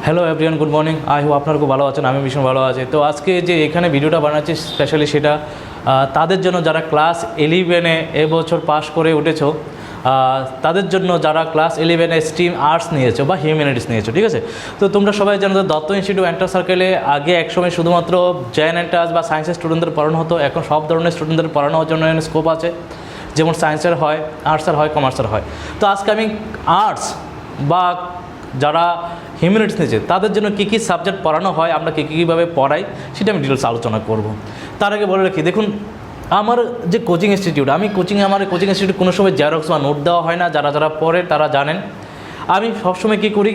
Hello everyone, good morning. I hope আপনারা খুব ভালো আছেন, আমি ভীষণ ভালো আছি। তো আজকে যে এখানে ভিডিওটা বানাচ্ছি স্পেশালি সেটা তাদের জন্য যারা ক্লাস 11-এ এবছর পাস করে উঠেছো, তাদের জন্য যারা ক্লাস 11-এ স্ট্রিম আর্টস নিয়েছো বা হিউম্যানিটিস নিয়েছো, ঠিক আছে। তো তোমরা সবাই জানো যে দত্ত ইনস্টিটিউট এন্টার সার্কেলে আগে একসময় শুধুমাত্র জেন এন্টার্স বা সায়েন্সের স্টুডেন্টদের পড়ানো হতো। এখন সব ধরনের স্টুডেন্টদের পড়ানোর জন্য স্কোপ আছে, যেমন সায়েন্সের হয়, আর্টসের হয়, কমার্সের হয়। তো আজকে আমি আর্টস বা যারা হিউম্যানিটিস নিয়েছে তাদের জন্য কী কী সাবজেক্ট পড়ানো হয়, আমরা কীভাবে পড়াই, সেটা আমি ডিটেলস আলোচনা করব। তার আগে বলে রাখি, দেখুন আমার যে কোচিং ইনস্টিটিউট, আমার কোচিং ইনস্টিটিউট কোনো সময় জেরক্স বা নোট দেওয়া হয় না। যারা যারা পড়ে তারা জানেন। আমি সবসময় কী করি,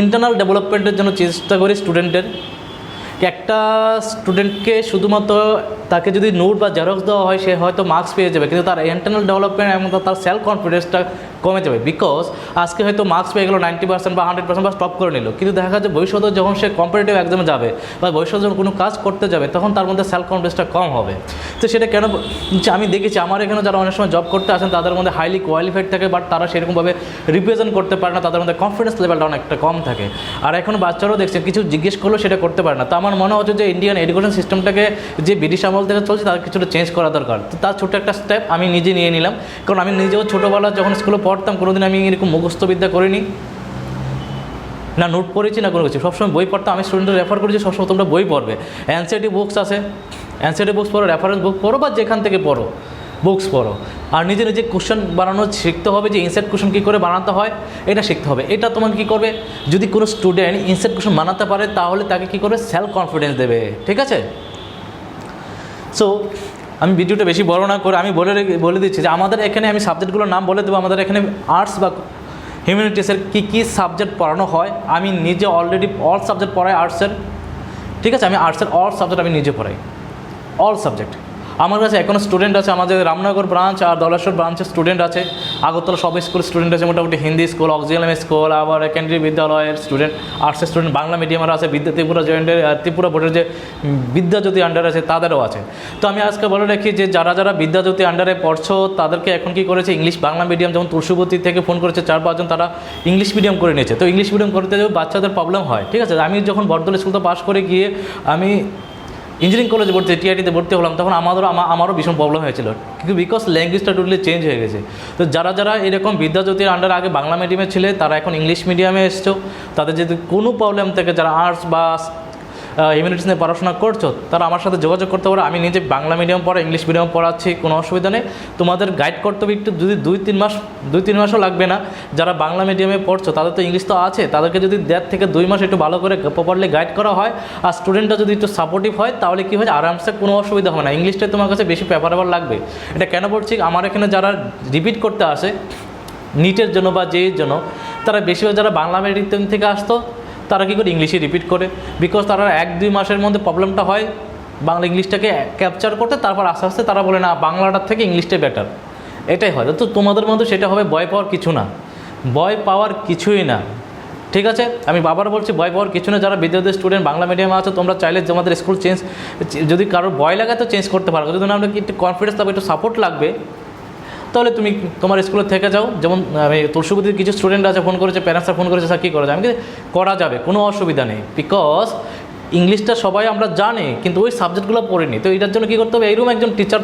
ইন্টারনাল ডেভেলপমেন্টের জন্য চেষ্টা করি স্টুডেন্টের। একটা স্টুডেন্টকে শুধুমাত্র তাকে যদি নোট বা জেরক্স দেওয়া হয়, সে হয়তো মার্কস পেয়ে যাবে, কিন্তু তার ইন্টারনাল ডেভেলপমেন্ট এবং তার সেলফ কনফিডেন্সটা কমে যাবে। বিকজ আজকে হয়তো মার্কস পেয়ে গেলো 90% বা 100% বা স্টপ করে নিল, কিন্তু দেখা যাচ্ছে ভবিষ্যতে যখন সে কম্পিটিটিভ এক্সামে যাবে বা ভবিষ্যতে যখন কোনো কাজ করতে যাবে, তখন তার মধ্যে সেলফ কনফিডেন্সটা কম হবে। তো সেটা কেন আমি দেখেছি, আমার এখানে যারা অনেক সময় জব করতে আসেন তাদের মধ্যে হাইলি কোয়ালিফাইড থাকে, বাট তারা সেরকমভাবে রিপ্রেজেন্ট করতে পারে না, তাদের মধ্যে কনফিডেন্স লেভেলটা অনেকটা কম থাকে। আর এখন বাচ্চারাও দেখছেন কিছু জিজ্ঞেস করলেও সেটা করতে পারে না। তো আমার মনে হচ্ছে যে ইন্ডিয়ান এডুকেশন সিস্টেমটাকে যে ব্রিটিশ আমল থেকে চলছে তার কিছুটা চেঞ্জ করা দরকার। তো তার ছোটো একটা স্টেপ আমি নিজে নিয়ে নিলাম, কারণ আমি নিজেও ছোটোবেলা যখন স্কুলে পড়তাম কোনোদিন আমি এরকম মুখস্থবিদ্যা করিনি, না নোট পড়েছি, না কোনো কিছু। সবসময় বই পড়তাম। আমি স্টুডেন্টদের রেফার করেছি সবসময় তোমরা বই পড়বে, এনসিইআরটি বুকস আছে, এনসিইআরটি বুকস পড়ো, রেফারেন্স বুক পড়ো বা যেখান থেকে পড়ো বুকস পড়ো। আর নিজে নিজে কোশ্চেন বানানো শিখতে হবে, যে ইনসেট কোশ্চেন কী করে বানাতে হয় এটা শিখতে হবে। এটা তোমাকে কী করবে, যদি কোনো স্টুডেন্ট ইনসেট কোশ্চেন বানাতে পারে তাহলে তাকে কী করে সেলফ কনফিডেন্স দেবে, ঠিক আছে। সো আমি ভিডিওটা বেশি বড় না করে আমি বলে দিচ্ছি যে আমাদের এখানে আমি সাবজেক্টগুলোর নাম বলে দেবো। আমাদের এখানে আর্টস বা হিউম্যানিটিসের কী সাবজেক্ট পড়ানো হয়, আমি নিজে অলরেডি অল সাবজেক্ট পড়াই আর্টসের, ঠিক আছে। আমি আর্টসের অল সাবজেক্ট আমি নিজে পড়াই, অল সাবজেক্ট। আমার কাছে এখনও স্টুডেন্ট আছে, আমাদের রামনগর ব্রাঞ্চ আর দলেশ্বর ব্রাঞ্চের স্টুডেন্ট আছে, আগরতলা সব স্কুলের স্টুডেন্ট আছে, মোটামুটি হিন্দি স্কুল, অক্সিলিয়াম স্কুল, আবার কেন্দ্রীয় বিদ্যালয়ের স্টুডেন্ট, আর্টসের স্টুডেন্ট, বাংলা মিডিয়ামের আছে, ত্রিপুরা বোর্ডের যে বিদ্যাজ্যোতি আন্ডার আছে তাদেরও আছে। তো আমি আজকে বলে রাখি যে যারা যারা বিদ্যাজ্যোতি আন্ডারে পড়ছো তাদেরকে এখন কী করেছে, ইংলিশ বাংলা মিডিয়াম, যেমন তুলসীবতী থেকে ফোন করেছে 4-5 জন, তারা ইংলিশ মিডিয়াম করে নিয়েছে। তো ইংলিশ মিডিয়াম করতে যাবে বাচ্চাদের প্রবলেম হয়, ঠিক আছে। আমি যখন বর্ধমান স্কুলটা পাস করে গিয়ে আমি ইঞ্জিনিয়ারিং কলেজে ভর্তি, টিআইটিতে ভর্তি হলাম, তখন আমারও ভীষণ প্রবলেম হয়েছিল, কিন্তু বিকজ ল্যাঙ্গুয়েজটা টোটালি চেঞ্জ হয়ে গেছে। তো যারা যারা এরকম বিদ্যাজ্যোতির আন্ডারে আগে বাংলা মিডিয়ামে ছিলে তারা এখন ইংলিশ মিডিয়ামে এসছো, তাদের যদি কোনো প্রবলেম থাকে, যারা আর্টস বা হিউম্যানিটিস নিয়ে পড়াশোনা করছো তারা আমার সাথে যোগাযোগ করতে পারো। আমি নিজে বাংলা মিডিয়াম পড়া, ইংলিশ মিডিয়াম পড়াচ্ছি, কোনো অসুবিধা নেই। তোমাদের গাইড করতে হবে একটু, যদি 2-3 মাসও লাগবে না। যারা বাংলা মিডিয়ামে পড়ছো তাদের তো ইংলিশ তো আছে, তাদেরকে যদি 1.5 থেকে 2 মাস একটু ভালো করে প্রপারলি গাইড করা হয়, আর স্টুডেন্টরা যদি একটু সাপোর্টিভ হয়, তাহলে কী হয়, আরামসে কোনো অসুবিধা হবে না। ইংলিশটাই তোমার কাছে বেশি প্রেফারেবল লাগবে। এটা কেন বলছি, আমার এখানে যারা রিপিট করতে আসে নিটের জন্য বা জেইর জন্য, তারা বেশিরভাগ যারা বাংলা মিডিয়াম থেকে আসতো তারা কী করে ইংলিশে রিপিট করে, বিকজ তারা 1-2 মাসের মধ্যে প্রবলেমটা হয় বাংলা ইংলিশটাকে ক্যাপচার করতে, তারপর আস্তে আস্তে তারা বলে না বাংলাটার থেকে ইংলিশটাই বেটার, এটাই হয়। তো তোমাদের মধ্যে সেটা হবে, ভয় পাওয়ার কিছু না, ভয় পাওয়ার কিছুই না, ঠিক আছে। আমি বাবার বলছি ভয় পাওয়ার কিছু না। যারা বিদ্যালয়ের স্টুডেন্ট বাংলা মিডিয়ামে আছে, তোমরা চাইলে আমাদের স্কুল চেঞ্জ, যদি কারোর ভয় লাগে তো চেঞ্জ করতে পারো, যদি না আমরা একটু কনফিডেন্স লাগবে, একটু সাপোর্ট লাগবে, তাহলে তুমি তোমার স্কুলে থেকে যাও। যেমন আমি তুলসীবতীর কিছু স্টুডেন্ট আছে ফোন করেছে, প্যারেন্টসরা ফোন করেছে, স্যার কী করা যায়, আমি করা যাবে, কোনো অসুবিধা নেই, বিকজ ইংলিশটা সবাই আমরা জানি কিন্তু ওই সাবজেক্টগুলো পড়িনি। তো এটার জন্য কী করতে হবে, এইরকম একজন টিচার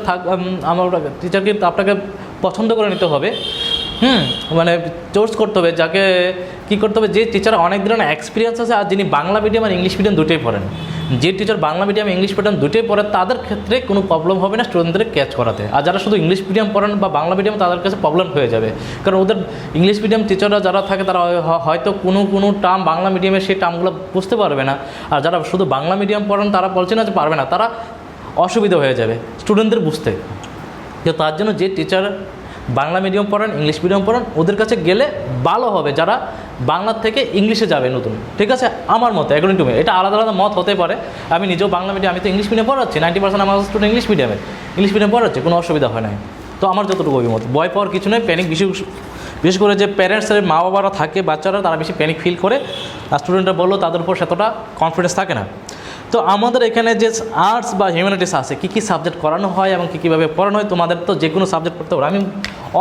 আমার টিচারকে আপনাকে পছন্দ করে নিতে হবে, মানে চোর্স করতে হবে, যাকে কী করতে হবে, যে টিচার অনেক দিনের এক্সপিরিয়েন্স আছে আর যিনি বাংলা মিডিয়াম আর ইংলিশ মিডিয়াম দুটোই পড়েন। যে teacher Bangla medium English medium দুটোই পড়ে তাদের ক্ষেত্রে কোনো প্রবলেম হবে না স্টুডেন্টদের ক্যাচ করাতে। আর যারা শুধু ইংলিশ মিডিয়াম পড়েন বা বাংলা মিডিয়াম, তাদের কাছে প্রবলেম হয়ে যাবে, কারণ ওদের ইংলিশ মিডিয়াম টিচাররা যারা থাকে তারা হয়তো কোনো টার্ম বাংলা মিডিয়ামে সেই টার্মগুলো বুঝতে পারবে না, আর যারা শুধু বাংলা মিডিয়াম পড়েন তারা বলছে না যে পারবে না, তারা অসুবিধা হয়ে যাবে স্টুডেন্টদের বুঝতে। তো তার জন্য যে টিচার বাংলা মিডিয়াম পড়ান, ইংলিশ মিডিয়াম পড়ান, ওদের কাছে গেলে ভালো হবে, যারা বাংলার থেকে ইংলিশে যাবে নতুন, ঠিক আছে। আমার মতে অ্যাকর্ডিং টু মি, এটা আলাদা আলাদা মত হতে পারে। আমি নিজেও বাংলা মিডিয়াম, আমি তো ইংলিশ মিডিয়াম পড়াচ্ছি, 90% আমার স্টুডেন্ট ইংলিশ মিডিয়াম পড়াচ্ছে, কোনো অসুবিধা হয় না। তো আমার যতটুকু অভিমত, ভয় পাওয়ার কিছু নেই। প্যানিক বিশেষ করে যে প্যারেন্টসের মা বাবারা থাকে, বাচ্চারা তারা বেশি প্যানিক ফিল করে, আর স্টুডেন্টরা বললো তাদের উপর সেতটা কনফিডেন্স থাকে না। তো আমাদের এখানে যে আর্টস বা হিউম্যানিটিস আছে, কী সাবজেক্ট করানো হয় এবং কীভাবে পড়ানো হয়, তোমাদের তো যে কোনো সাবজেক্ট পড়তে পারো। আমি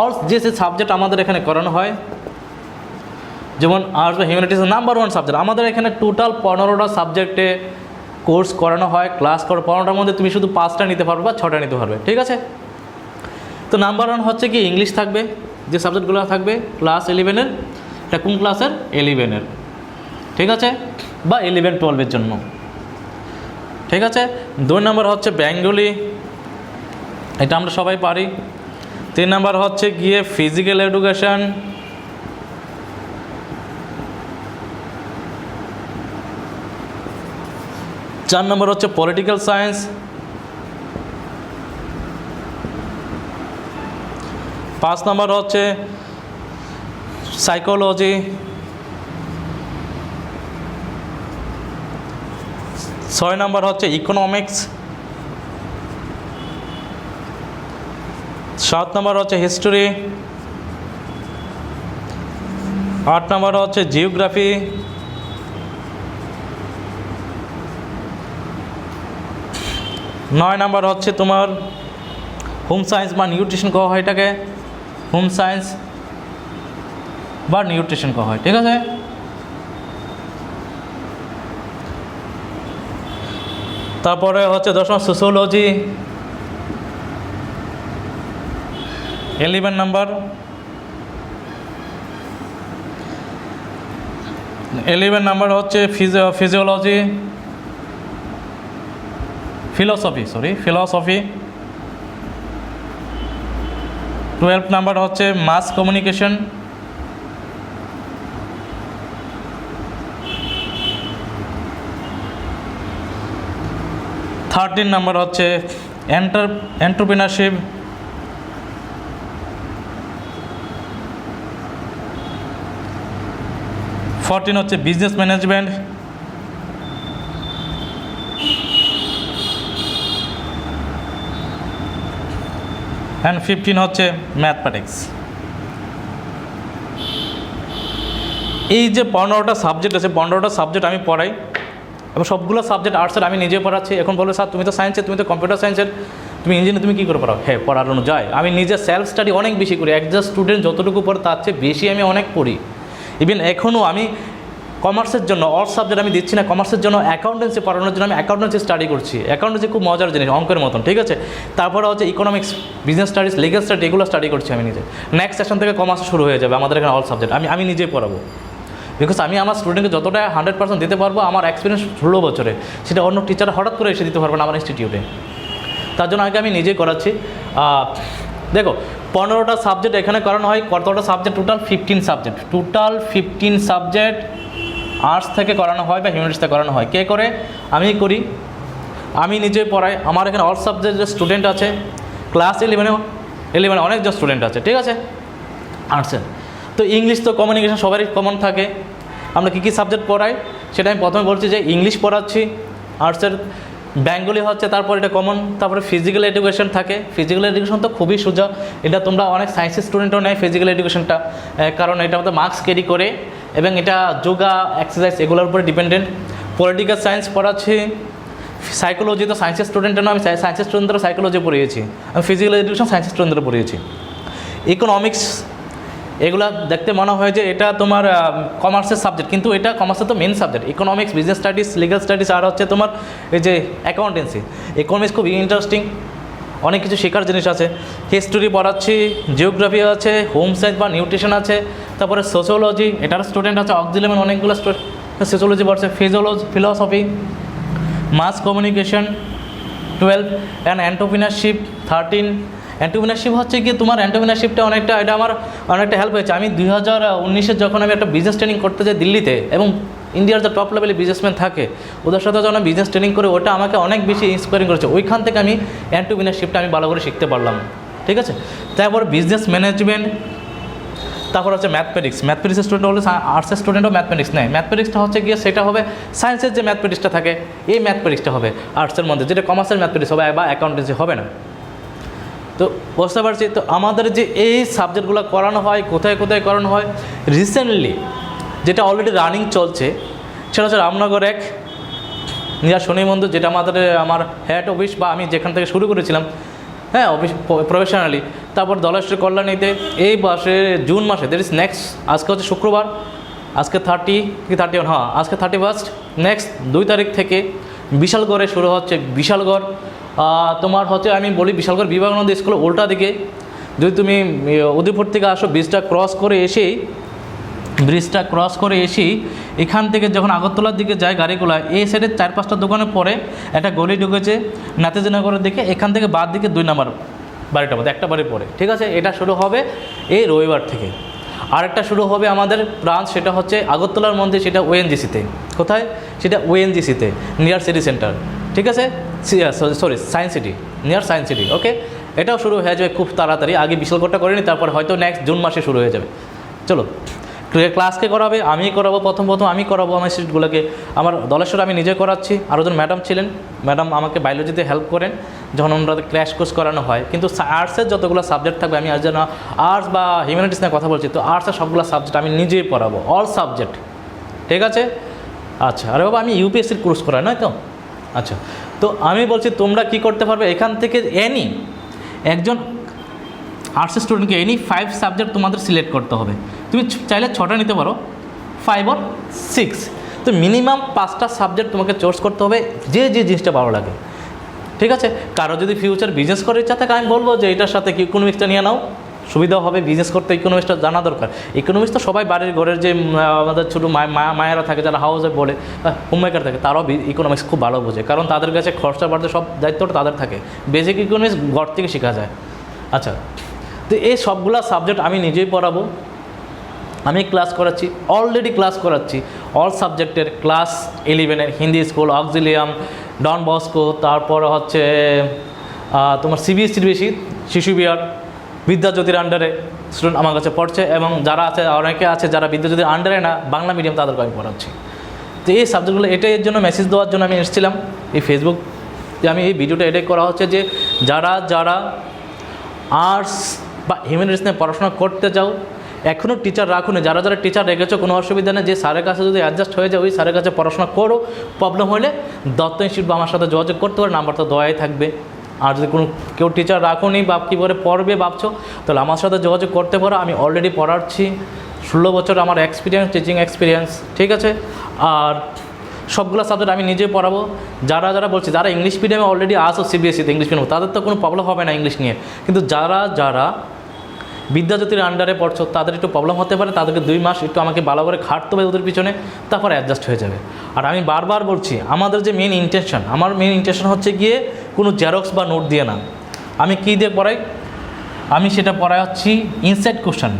অল যে সাবজেক্ট আমাদের এখানে করানো হয়, যেমন আর্টস বা হিউম্যানিটিস নাম্বার 1 সাবজেক্ট। আমাদের এখানে টোটাল 15টা সাবজেক্টে কোর্স করানো হয়, ক্লাস করো, 15টার মধ্যে তুমি শুধু 5টা নিতে পারবে বা 6টা নিতে পারবে, ঠিক আছে। তো নাম্বার 1 হচ্ছে কি ইংলিশ থাকবে, যে সাবজেক্টগুলো থাকবে ক্লাস 11-এর, এটা কোন ক্লাসের? 11-এর, ঠিক আছে, বা 11-12-এর জন্য, ঠিক আছে। 2 নম্বর হচ্ছে বেঙ্গলি, এটা আমরা সবাই পারি। 3 নম্বর হচ্ছে গিয়ে ফিজিক্যাল এডুকেশন। 4 নম্বর হচ্ছে পলিটিক্যাল সায়েন্স। 5 নম্বর হচ্ছে সাইকোলজি। 6 নম্বর হচ্ছে ইকোনমিক্স। 7 নম্বর হচ্ছে হিস্টোরি। 8 নম্বর হচ্ছে জিওগ্রাফি। 9 নম্বর হচ্ছে তোমার হোম সায়েন্স বা নিউট্রিশন করা হয়, এটাকে হোম সায়েন্স বা নিউট্রিশন করা হয়, ঠিক আছে। তারপরে হচ্ছে 10 নম্বর সোশিওলজি, 11 নম্বর। 11 নম্বর হচ্ছে ফিজিওলজি, ফিলসফি। 12 নাম্বার হচ্ছে মাস কমিউনিকেশন। 13 নাম্বার হচ্ছে এন্টারপ্রেনারশিপ। 14 হচ্ছে বিজনেস ম্যানেজমেন্ট। 15 হচ্ছে ম্যাথমেটিক্স। এই যে 15টা সাবজেক্ট আছে, 15টা সাবজেক্ট আমি পড়াই এবং সবগুলো সাবজেক্ট আর্টসের আমি নিজে পড়াচ্ছি। এখন বলো স্যার তুমি তো সায়েন্সের, তুমি তো কম্পিউটার সায়েন্সের, তুমি ইঞ্জিনিয়ার, তুমি কী করে পড়াও? হ্যাঁ, পড়ানো যায়। আমি নিজে সেলফ স্টাডি অনেক বেশি করি, একজন স্টুডেন্ট যতটুকু পড়ে তার চেয়ে বেশি আমি অনেক পড়ি। ইভেন এখনও আমি কমার্সের জন্য অল সাবজেক্ট আমি দিচ্ছি না, কমার্সের জন্য অ্যাকাউন্টেন্সি পড়ানোর জন্য আমি অ্যাকাউন্টেন্সি স্টাডি করছি। অ্যাকাউন্টেন্সি খুব মজার জিনিস, অঙ্কের মতন, ঠিক আছে। তারপরে হচ্ছে economics, business studies, legal study, এগুলো স্টাডি করছি আমি নিজে। নেক্সট সেশন থেকে কমার্স শুরু হয়ে যাবে আমাদের এখানে অল সাবজেক্ট আমি নিজেই পড়াবো। বিকজ আমি আমার স্টুডেন্টকে যতটা 100% দিতে পারবো, আমার এক্সপিরিয়েন্স 16 বছরে, সেটা অন্য টিচার হঠাৎ করে এসে দিতে পারবে না আমার ইনস্টিটিউটে। তার জন্য আগে আমি নিজেই করাচ্ছি। দেখো 15টা সাবজেক্ট এখানে করানো হয়। কতটা subject? Total 15 subject. Total 15 subject arts থেকে করানো হয় বা হিউম্যানিটিস থেকে করানো হয়। কে করে? আমি করি, আমি নিজে পড়াই। আমার এখানে অল সাবজেক্টের স্টুডেন্ট আছে, ক্লাস 11 অনেকজন স্টুডেন্ট আছে, ঠিক আছে, আর্টসের। তো ইংলিশ তো কমিউনিকেশন সবারই কমন থাকে। আমরা কী কী সাবজেক্ট পড়াই সেটা আমি প্রথমে বলছি যে ইংলিশ পড়াচ্ছি আর্টসের, বেঙ্গলি হচ্ছে, তারপর এটা কমন, তারপরে ফিজিক্যাল এডুকেশন থাকে। ফিজিক্যাল এডুকেশন তো খুবই সোজা, এটা তোমরা অনেক সায়েন্সের স্টুডেন্টও নেয় ফিজিক্যাল এডুকেশনটা, কারণ এটা আমাদের মার্কস ক্যারি করে এবং এটা যোগা, এক্সারসাইজ এগুলোর উপরে ডিপেন্ডেন্ট। পলিটিক্যাল সায়েন্স পড়াচ্ছি। সাইকোলজি তো সায়েন্সের স্টুডেন্টের নয়, আমি সায়েন্সের স্টুডেন্টরা সাইকোলজি পড়িয়েছি। আমি ফিজিক্যাল এডুকেশন সায়েন্সের স্টুডেন্টরা পড়িয়েছি। ইকোনমিক্স, এগুলা দেখতে মনে হয় যে এটা তোমার কমার্সের সাবজেক্ট, কিন্তু এটা কমার্সের তো main subject. Economics, business studies, legal studies, আর হচ্ছে তোমার এই যে অ্যাকাউন্টেন্সি। ইকোনমিক্স খুব ইন্টারেস্টিং, অনেক কিছু শেখার জিনিস আছে। হিস্টোরি পড়াচ্ছি, জিওগ্রাফি আছে, হোম সায়েন্স বা নিউট্রিশন আছে, তারপরে সোশিওলজি, এটার স্টুডেন্ট আছে অক্সিলিয়ামের অনেকগুলো সোশিওলজি পড়ছে, philosophy, mass communication 12, and entrepreneurship 13। Entrepreneurship হচ্ছে কি তোমার এন্টারপ্রেনারশিপটা অনেকটা, এটা আমার অনেকটা হেল্প হয়েছে। আমি 2019-এ যখন আমি একটা বিজনেস ট্রেনিং করতে যাই দিল্লিতে, এবং ইন্ডিয়ার যে টপ লেভেলে বিজনেসম্যান থাকে ওদের সাথে যখন আমি বিজনেস ট্রেনিং করে, ওটা আমাকে অনেক বেশি ইন্সপায়ারিং করেছে। ওইখান থেকে আমি এন্টারপ্রেনারশিপটা আমি ভালো করে শিখতে পারলাম, ঠিক আছে। তারপর বিজনেস ম্যানেজমেন্ট, তারপর হচ্ছে ম্যাথমেটিক্স। ম্যাথমেটিক্সের স্টুডেন্ট হলে আর্টসের স্টুডেন্টও ম্যাথমেটিক্স নেয়। ম্যাথমেটিক্সটা হচ্ছে গিয়ে সেটা হবে সায়েন্সের যে ম্যাথমেটিক্সটা থাকে, এই ম্যাথমেটিক্সটা হবে আর্টসের মধ্যে, যেটা কমার্সের ম্যাথমেটিক্স হবে বা অ্যাকাউন্টেন্সি হবে না। তো বুঝতে পারছি। তো আমাদের যে এই সাবজেক্টগুলো করানো হয়, কোথায় কোথায় করানো হয়, রিসেন্টলি যেটা অলরেডি রানিং চলছে সেটা হচ্ছে রামনগর 1 নিয়া শনি মন্দির, যেটা আমার হেড অফিস বা আমি যেখান থেকে শুরু করেছিলাম, হ্যাঁ, অফিস প্রফেশনালি। তারপর দলেশ্বরী কল্যাণীতে এই জুন মাসে, দ্যাট ইজ নেক্সট, আজকে হচ্ছে শুক্রবার, আজকে 30 কি 31, হ্যাঁ আজকে 31। নেক্সট 2 তারিখ থেকে বিশালগড়ে শুরু হচ্ছে। বিশালগড় তোমার হচ্ছে, আমি বলি বিশালগড় বিবেকানন্দ স্কুল উল্টা দিকে। যদি তুমি উদয়পুর থেকে আসো, ব্রিজটা ক্রস করে এসেই এখান থেকে যখন আগরতলার দিকে যায় গাড়িগুলো, এই সাইডে 4-5টা দোকানের পরে একটা গলি ঢুকেছে নাতিজনগরের দিকে, এখান থেকে বাদ দিকে 2 নম্বর বাড়িটা মধ্যে একটা বাড়ি পরে, ঠিক আছে। এটা শুরু হবে এই রবিবার থেকে। আরেকটা শুরু হবে আমাদের ব্রাঞ্চ, সেটা হচ্ছে আগরতলার মধ্যে, সেটা ওএনজিসিতে। কোথায়? সেটা ওএনজিসিতে, নিয়ার সিটি সেন্টার, ঠিক আছে। Sorry, science city, near science city, okay. এটাও শুরু হয়ে যাবে খুব তাড়াতাড়ি। আগে বিশালগড়টা করিনি, তারপর হয়তো নেক্সট জুন মাসে শুরু হয়ে যাবে। চলো, ক্লাসকে করাবে, আমিই করাবো, প্রথম আমি করাবো আমার স্টুডেন্টগুলোকে। আমার দলেশ্বর আমি নিজে করাচ্ছি, আরও জন ম্যাডাম ছিলেন, ম্যাডাম আমাকে বায়োলজিতে হেল্প করেন যখন ওনাদের ক্র্যাশ কোর্স করানো হয়। কিন্তু আর্টসের যতগুলো সাবজেক্ট থাকবে, আমি আজ যেন আর্টস বা হিউম্যানিটিস নিয়ে কথা বলছি, তো আর্টসের সবগুলো সাবজেক্ট আমি নিজেই পড়াবো, অল সাবজেক্ট, ঠিক আছে। আচ্ছা, আরে বাবা আমি ইউপিএসসির কোর্স করাই, নয় তো? আচ্ছা, তো আমি বলছি তোমরা কি করতে পারবে, এখান থেকে একজন আর্টসের স্টুডেন্টকে 5 সাবজেক্ট তোমাদের সিলেক্ট করতে হবে। তুমি চাইলে 6টা নিতে পারো, 5 or 6, তো মিনিমাম 5টা সাবজেক্ট তোমাকে চয়েস করতে হবে, যে জিনিসটা ভালো লাগে, ঠিক আছে। কারো যদি ফিউচার বিজনেস করার ইচ্ছা থাকে, আমি বলবো যে এটার সাথে কি ইকোনমিক্সটা নিয়ে নাও, সুবিধা হবে। বিজনেস করতে ইকোনমিক্সটা জানা দরকার। ইকোনমিক্স তো সবাই বাড়ির ঘরের যে আমাদের ছোটো মায়েরা থাকে, যারা হাউসে বলে হোমমেকার থাকে, তারাও ইকোনমিক্স খুব ভালো বোঝে, কারণ তাদের কাছে খরচা বাড়তে সব দায়িত্বটা তাদের থাকে। বেসিক ইকোনমিক্স ঘর থেকে শেখা যায়। আচ্ছা, তো এই সবগুলা সাবজেক্ট আমি নিজেই পড়াবো, আমি ক্লাস করাচ্ছি, অলরেডি ক্লাস করাচ্ছি অল সাবজেক্টের। ক্লাস 11-এর Hindi school, Auxilium, Don Bosco, তারপর হচ্ছে তোমার সিবিএসসির বেশি, শিশু বিহার, বিদ্যাজ্যোতির আন্ডারে স্টুডেন্ট আমার কাছে পড়ছে, এবং যারা আছে অনেকে আছে যারা বিদ্যাজ্যোতির আন্ডারে না, বাংলা মিডিয়াম, তাদেরকে আমি পড়াচ্ছি। তো এই সাবজেক্টগুলো, এটাই এর জন্য মেসেজ দেওয়ার জন্য আমি এসেছিলাম এই ফেসবুক, আমি এই ভিডিওটা এটাই করা হচ্ছে যে যারা আর্টস বা হিউম্যানিটিস নিয়ে পড়াশোনা করতে চাও, এখনও টিচার রাখুন, যারা টিচার রেখেছো কোনো অসুবিধা নেই, যে স্যারের কাছে যদি অ্যাডজাস্ট হয়ে যায়, ওই স্যারের কাছে পড়াশোনা করো। প্রবলেম হলে দত্ত ইনস্টিটিউট বা আমার সাথে যোগাযোগ করতে পারে, নাম্বার তো দেওয়াই থাকবে। আর যদি কেউ টিচার রাখুনি বা কী করে পড়বে ভাবছো, তাহলে আমার সাথে যোগাযোগ করতে পারো। আমি অলরেডি পড়াচ্ছি, 16 বছর আমার এক্সপিরিয়েন্স, টিচিং এক্সপিরিয়েন্স, ঠিক আছে। আর সবগুলো সাবজেক্ট আমি নিজে পড়াবো। যারা বলছে, যারা ইংলিশ মিডিয়ামে অলরেডি আসো, সিবিএসসিতে ইংলিশ মিডিয়াম, তাদের তো কোনো প্রবলেম হবে না ইংলিশ নিয়ে। কিন্তু যারা বিদ্যাজ্যোতির আন্ডারে পড়ছো, তাদের একটু প্রবলেম হতে পারে, তাদেরকে 2 মাস একটু আমাকে ভালো করে খাটতে হবে ওদের পিছনে, তারপর অ্যাডজাস্ট হয়ে যাবে। আর আমি বারবার বলছি, আমার মেন ইন্টেনশন হচ্ছে গিয়ে কোনো জেরক্স বা নোট দিয়ে না। আমি কী দিয়ে পড়াই? আমি সেটা পড়াচ্ছি ইনসাইড কোশ্চেন,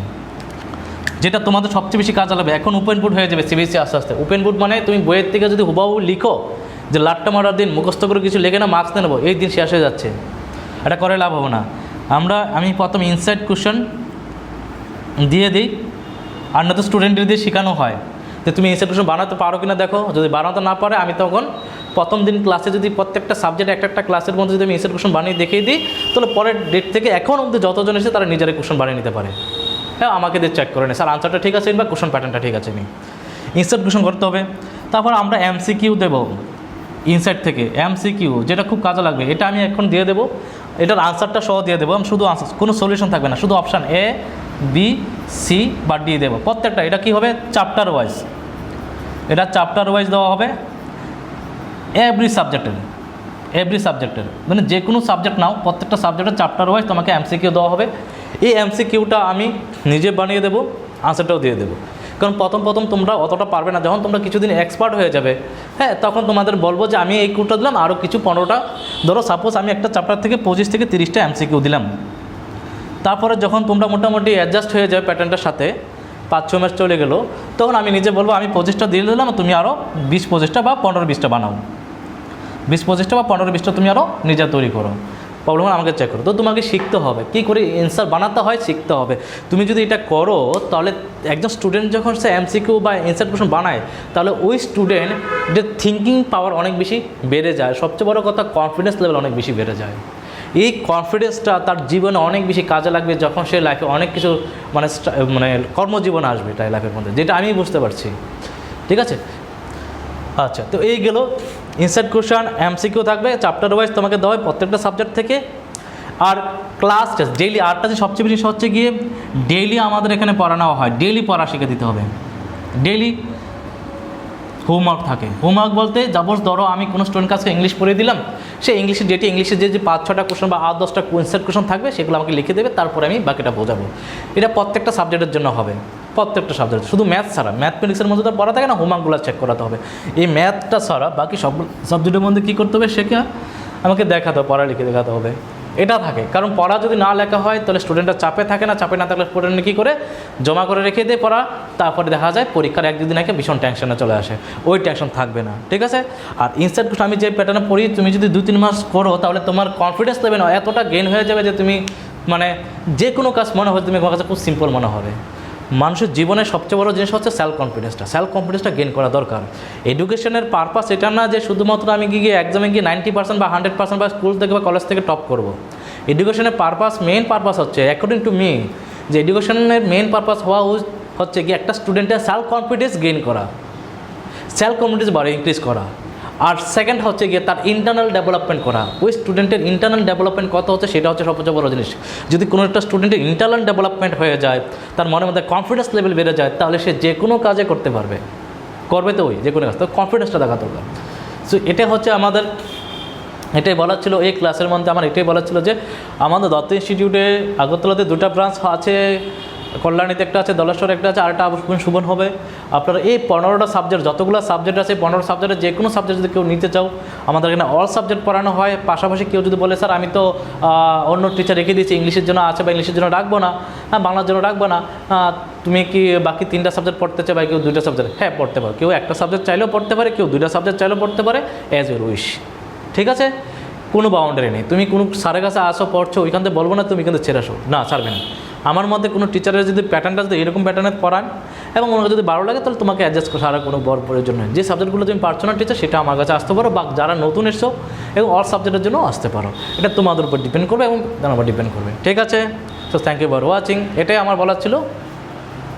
যেটা তোমাদের সবচেয়ে বেশি কাজে লাগবে। এখন ওপেন বুট হয়ে যাবে সিবিএসসি আস্তে আস্তে। ওপেন বুট মানে তুমি বইয়ের থেকে যদি হুবাহু লিখো, যে লাট্টা মারার দিন মুখস্থ করে কিছু লেখে না মার্কস নেবো, এই দিন শেষ হয়ে যাচ্ছে, এটা করে লাভ হবে না। আমি প্রথম ইনসাইড কোশ্চেন দিয়ে দিই, আর না তো স্টুডেন্টদের দিয়ে শেখানো হয় যে তুমি ইনসাইড কোশ্চেন বানাতে পারো কিনা দেখো। যদি বানাতে না পারে, আমি তখন প্রথম দিন ক্লাসে যদি প্রত্যেকটা সাবজেক্ট একটা ক্লাসের মধ্যে যদি আমি ইনসাইড কোশ্চেন বানিয়ে দেখিয়ে দিই, তাহলে পরের ডেট থেকে এখন অবধি যতজন এসে তারা নিজেরাই কোশ্চেন বানিয়ে নিতে পারে। হ্যাঁ, আমাকে দিয়ে চেক করে নেয়, স্যার আনসারটা ঠিক আছে বা কোশ্চেন প্যাটার্নটা ঠিক আছে নি। ইনসাইড কোশ্চেন করতে হবে। তারপর আমরা এমসিকিউ দেবো ইনসাইড থেকে, এমসিকিউ যেটা খুব কাজে লাগবে। এটা আমি এখন দিয়ে দেবো, এটার আনসারটা সহ দিয়ে দেবো। আমি শুধু আনসার, কোনো সলিউশন থাকবে না, শুধু অপশান এ, বি, সি বা ডি দেবো প্রত্যেকটা। এটা কী হবে? চ্যাপ্টার ওয়াইজ, এটা চ্যাপ্টার ওয়াইজ দেওয়া হবে এভরি সাবজেক্টের, মানে যে কোনো সাবজেক্ট নাও, প্রত্যেকটা সাবজেক্টের চ্যাপ্টার ওয়াইজ তোমাকে এমসিকিউ দেওয়া হবে। এই এমসিকিউটা আমি নিজে বানিয়ে দেবো, আনসারটাও দিয়ে দেবো। কারণ প্রথম তোমরা অতটা পারবে না, যখন তোমরা কিছুদিন এক্সপার্ট হয়ে যাবে, হ্যাঁ, তখন তোমাদের বলবো যে আমি এই কোডটা দিলাম, আরও কিছু 15টা, ধরো সাপোজ আমি একটা চ্যাপ্টার থেকে 25 থেকে 30টা এমসিকিউ দিলাম। তারপরে যখন তোমরা মোটামুটি অ্যাডজাস্ট হয়ে যাবে প্যাটার্নটার সাথে, 5-6 মাস চলে গেলো, তখন আমি নিজে বলবো আমি 25টা দিয়ে দিলাম, তুমি আরও 20-25টা বা 15-20টা বানাও। 20-25টা বা 15-20টা তুমি আরও নিজে তৈরি করো, প্রবলেম আমাকে চেক করো। তো তোমাকে শিখতে হবে কী করে অ্যান্সার বানাতে হয়, শিখতে হবে। তুমি যদি এটা করো, তাহলে একজন স্টুডেন্ট যখন সে এমসিকিউ বা অ্যান্সার কোশ্চেন বানায়, তাহলে ওই স্টুডেন্টের থিঙ্কিং পাওয়ার অনেক বেশি বেড়ে যায়। সবচেয়ে বড় কথা, কনফিডেন্স লেভেল অনেক বেশি বেড়ে যায়। এই কনফিডেন্সটা তার জীবনে অনেক বেশি কাজে লাগবে যখন সে লাইফে অনেক কিছু মানে কর্মজীবনে আসবে, তাই লাইফের মধ্যে, যেটা আমি বুঝতে পারছি, ঠিক আছে। আচ্ছা, তো এই গেল ইনসাইড কোশ্চেন, এমসিকিউ থাকবে চ্যাপ্টার ওয়াইজ তোমাকে দেওয়া হয় প্রত্যেকটা সাবজেক্ট থেকে। আর ক্লাস টেস্ট ডেইলি, আরটা যে সবচেয়ে বেশি হচ্ছে গিয়ে ডেইলি আমাদের এখানে পড়ানো হয়, ডেইলি পড়া শিখে দিতে হবে। ডেইলি হোমওয়ার্ক থাকে। হোমওয়ার্ক বলতে সাপোজ ধরো আমি কোনো স্টুডেন্ট কাছে ইংলিশ পড়িয়ে দিলাম, সে ইংলিশের যেটি ইংলিশের যে 5-6টা কোশ্চেন বা 8-10টা কোয়েশ্চেন কোশ্চেন থাকবে সেগুলো আমাকে লিখে দেবে, তারপরে আমি বাকিটা বোঝাবো। এটা প্রত্যেকটা সাবজেক্টের জন্য হবে, প্রত্যেকটা সাবজেক্ট, শুধু ম্যাথ ছাড়া। ম্যাথমেটিক্সের মধ্যে তো পড়া থাকে না, হোমওয়ার্কগুলো চেক করাতে হবে। এই ম্যাথটা ছাড়া বাকি সব সাবজেক্টের মধ্যে কী করতে হবে, সেটা আমাকে দেখাতে হবে, পড়া লিখে দেখাতে হবে। এটা থাকে, কারণ পড়া যদি না লেখা হয় তাহলে স্টুডেন্টরা চাপে থাকে না, চাপে না থাকলে স্টুডেন্ট কী করে জমা করে রেখে দেয় পড়া, তারপরে দেখা যায় পরীক্ষার 1-2 দিন আগে ভীষণ টেনশনে চলে আসে, ওই টেনশন থাকবে না, ঠিক আছে। আর ইনস্ট্যান্ট কোর্স আমি যে প্যাটার্নে পড়ি, তুমি যদি 2-3 মাস করো তাহলে তোমার কনফিডেন্স লেভেল এতটা গেইন হয়ে যাবে যে তুমি মানে যে কোনো কাজ মনে হয় তুমি কাছে খুব সিম্পল মনে হবে। মানুষের জীবনের সবচেয়ে বড় জিনিস হচ্ছে সেলফ কনফিডেন্সটা গেইন করা দরকার। এডুকেশনের পারপাস এটা না যে শুধুমাত্র আমি গিয়ে এক্সামে গিয়ে 90% বা 100% বা স্কুল থেকে বা কলেজ থেকে টপ করব। এডুকেশনের মেইন পারপাস হচ্ছে অ্যাকর্ডিং টু মি, যে এডুকেশনের মেইন পারপাস হওয়া হচ্ছে গিয়ে একটা স্টুডেন্টের সেলফ কনফিডেন্স গেইন করা, সেলফ কনফিডেন্স ইনক্রিজ করা। আর সেকেন্ড হচ্ছে গিয়ে তার ইন্টারনাল ডেভেলপমেন্ট করা। ওই স্টুডেন্টের ইন্টারনাল ডেভেলপমেন্ট কত হচ্ছে সেটা হচ্ছে সবচেয়ে বড় জিনিস। যদি কোনো একটা স্টুডেন্টের ইন্টারনাল ডেভেলপমেন্ট হয়ে যায়, তার মনের মধ্যে কনফিডেন্স লেভেল বেড়ে যায়, তাহলে সে যে কোনো কাজে করতে পারবে, করবে তো ওই যে কোনো কাজ, তো কনফিডেন্সটা দেখা দরকার। সো এটা হচ্ছে আমাদের, এটাই বলার ছিল এই ক্লাসের মধ্যে। আমার এটাই বলার ছিল যে আমাদের দত্ত ইনস্টিটিউটে আগরতলাতে 2টা ব্রাঞ্চ আছে, কল্যাণীতে একটা আছে, দলেশ্বরে একটা আছে, আরেকটা সুবন হবে। আপনারা এই 15টা সাবজেক্ট, যতগুলো সাবজেক্ট আছে 15 সাবজেক্টের যে কোনো সাবজেক্ট যদি কেউ নিতে চাও, আমাদের এখানে অল সাবজেক্ট পড়ানো হয়। পাশাপাশি কেউ যদি বলে স্যার আমি তো অন্য টিচার রেখে দিয়েছি, ইংলিশের জন্য আছে বা ইংলিশের জন্য রাখবো না, বাংলার জন্য রাখবো না, তুমি কি বাকি 3টা সাবজেক্ট পড়তে চাও বা কেউ 2টা সাবজেক্ট, হ্যাঁ পড়তে পারো। কেউ একটা সাবজেক্ট চাইলেও পড়তে পারে, কেউ 2টা সাবজেক্ট চাইলেও পড়তে পারে, অ্যাজ ইউর উইশ, ঠিক আছে। কোনো বাউন্ডারি নেই। তুমি কোনো স্যারের কাছে আসো, পড়ছো, ওইখান থেকে বলবো না তুমি কিন্তু ছেড়ে আসো, না ছাড়বে না। আমার মধ্যে কোনো টিচারের যদি প্যাটার্নটা যদি এরকম প্যাটার্নে পড়ান এবং ওনাকে যদি ভালো লাগে তাহলে তোমাকে অ্যাডজাস্ট করার কোনো বড় প্রয়োজন নেই। যে সাবজেক্টগুলো তুমি পারছো না টিচার, সেটা আমার কাছে আসতে পারো, বা যারা নতুন এসছো এবং অল সাবজেক্টের জন্য আসতে পারো। এটা তোমাদের উপর ডিপেন্ড করবে এবং তোমার উপর ডিপেন্ড করবে, ঠিক আছে। So thank you for watching. এটাই আমার বলার ছিল।